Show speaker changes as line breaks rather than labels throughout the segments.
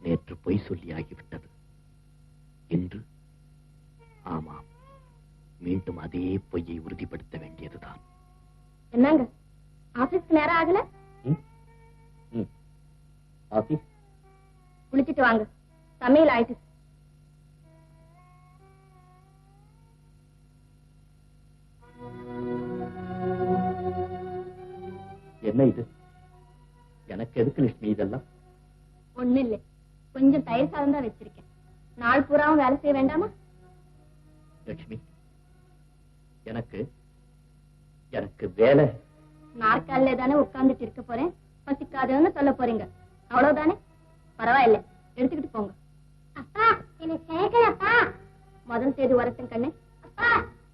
நேற்று பொய் சொல்லியாகிவிட்டது. இன்று ஆமாம், மீண்டும் அதே பொய்யை உறுதிப்படுத்த வேண்டியதுதான்.
என்னங்க ஆபீஸ்க்கு நேரம் ஆகல?
ஆபீஸ்
குளிச்சிட்டு வாங்க, சமையல் ஆயிட்டு.
என்ன இது? எனக்கு எதுக்கு லட்சுமி இதெல்லாம்?
ஒண்ணு இல்லை, கொஞ்சம் தயிர் சாதம் தான் வச்சிருக்கேன். நாள் பூராவும் வேலை செய்ய வேண்டாமா?
லட்சுமி, எனக்கு எனக்கு வேலை.
நாற்காலில தானே உட்கார்ந்துட்டு இருக்க போறேன், பசிக்காதுன்னு சொல்ல போறீங்க, அவ்வளவுதானே? பரவாயில்ல, எடுத்துக்கிட்டு போங்க. அப்பா எனக்கு கேட்கலப்பா. முதல் தேதி வரட்டும் கண்ணு. அப்பா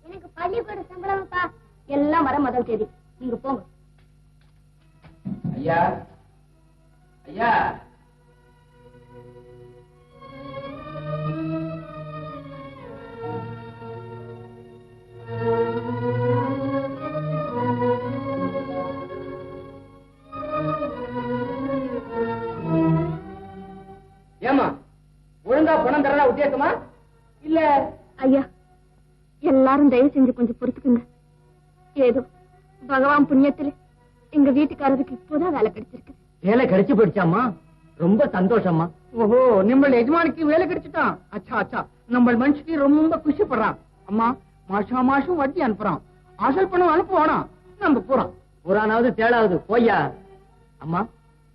எனக்கு பள்ளிக்கூட சம்பளம் அப்பா. எல்லாம் வர முதல் தேதி, நீங்க போங்க.
ஐயா ஐயா, ஏமா ஒழுங்கா பணம் தரதா உத்தேசமா இல்ல?
ஐயா, எல்லாரும் தயவு செஞ்சு கொஞ்சம் பொறுத்துக்குங்க. ஏதோ பகவான் புண்ணியத்துல எங்க வீட்டுக்காரருக்கு இப்போதான் வேலை கிடைச்சிருக்கு.
வேலை கிடைச்சு போயிடுச்சாமா? ரொம்ப சந்தோஷமா. ஓஹோ, நம்ம எஜமானிக்கு வேலை கிடைச்சிட்டான். அச்சா அச்சா, நம்ம மனுஷக்கு ரொம்ப குஷிப்படுறான். அம்மா மாசம் மாசம் வட்டி அனுப்புறான், அசல் பணம் அனுப்புவானா? நம்ம போறோம். புறானாவது தேடாவது போய்யா. அம்மா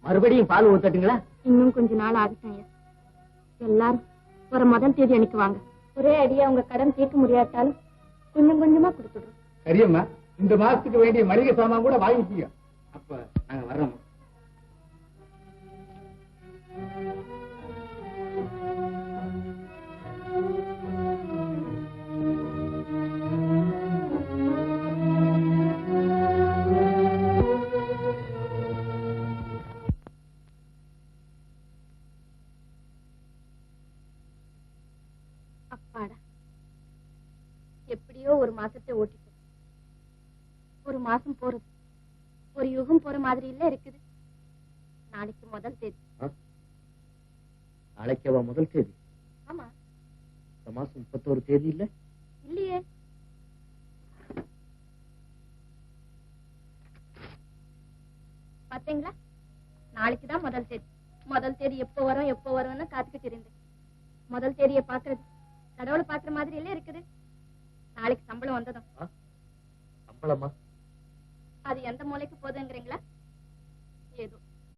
மறுபடியும் பால் ஊத்தட்டுங்களா?
இன்னும் கொஞ்ச நாள் ஆகட்டும் ஐயா. எல்லாரும் ஒரு முதல் தேதி அன்னைக்கு வாங்க. ஒரே அடியா உங்க கடன் தீர்க்க முடியாட்டாலும் கொஞ்சம் கொஞ்சமா கொடுத்துடுறோம்.
சரியம்மா, இந்த மாசத்துக்கு வேண்டிய மளிகை சாமான் கூட வாங்கிக்கீங்க. அப்ப நாங்க வர்றோம்.
அப்பாடா, எப்படியோ ஒரு மாசத்தை ஓட்டிட்டோம். ஒரு மாசம் போறது ஒரு யுகம் போற மாதிரி இல்ல இருக்குது. நாளைக்கு முதல் தேதி.
நாளைக்கவா முதல் தேதி?
ஆமா.
இந்த மாசம் 31 தேதி இல்ல?
இல்லையே. பாத்தீங்களா, நாளைக்குதான் முதல் தேதி. முதல் தேதி எப்போ வரும்னு காத்துக்கிட்டு இருந்தேன். முதல் தேதியை பாக்குறது கடவுளை பாக்குற மாதிரி இல்ல இருக்குது. நாளைக்கு சம்பளம் வந்ததும்.
சம்பளமா?
அது எந்த மூலைக்கு போகுதுங்கிறீங்களா? ஏதோ